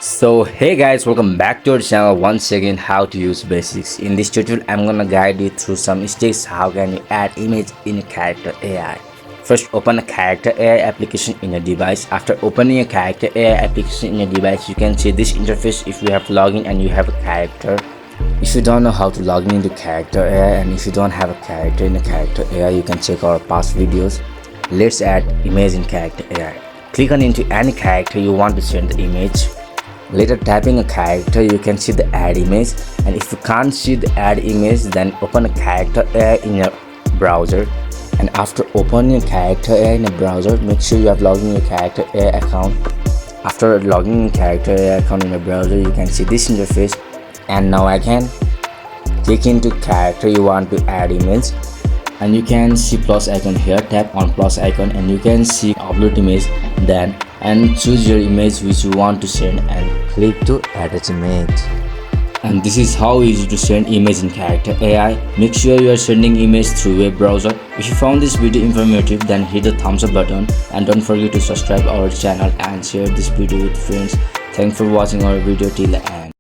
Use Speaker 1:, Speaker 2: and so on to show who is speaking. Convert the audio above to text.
Speaker 1: So hey guys, welcome back to our channel once again. How to use basics. In this tutorial I'm gonna guide you through some steps how can you add image in Character.AI. First, open a Character.AI application in your device. After opening a Character.AI application in your device, you can see this interface if you have login and you have a character. If you don't know how to log in into Character.AI and if you don't have a character in a Character.AI, you can check our past videos. Let's add image in Character.AI. Click on into any character you want to send the image. Later, tapping a character, you can see the add image, and if you can't see the add image, then open a Character.AI in your browser. And after opening a Character.AI in a browser, make sure you have logged in your Character.AI account. After logging in Character.AI account in your browser, you can see this interface. And now I can click into character you want to add image, and you can see plus icon here. Tap on plus icon and you can see upload image, then and choose your image which you want to send and click to attach image. And this is how easy to send image in Character.AI. Make sure you are sending image through web browser. If you found this video informative, then hit the thumbs up button and don't forget to subscribe our channel and share this video with friends. Thanks for watching our video till the end.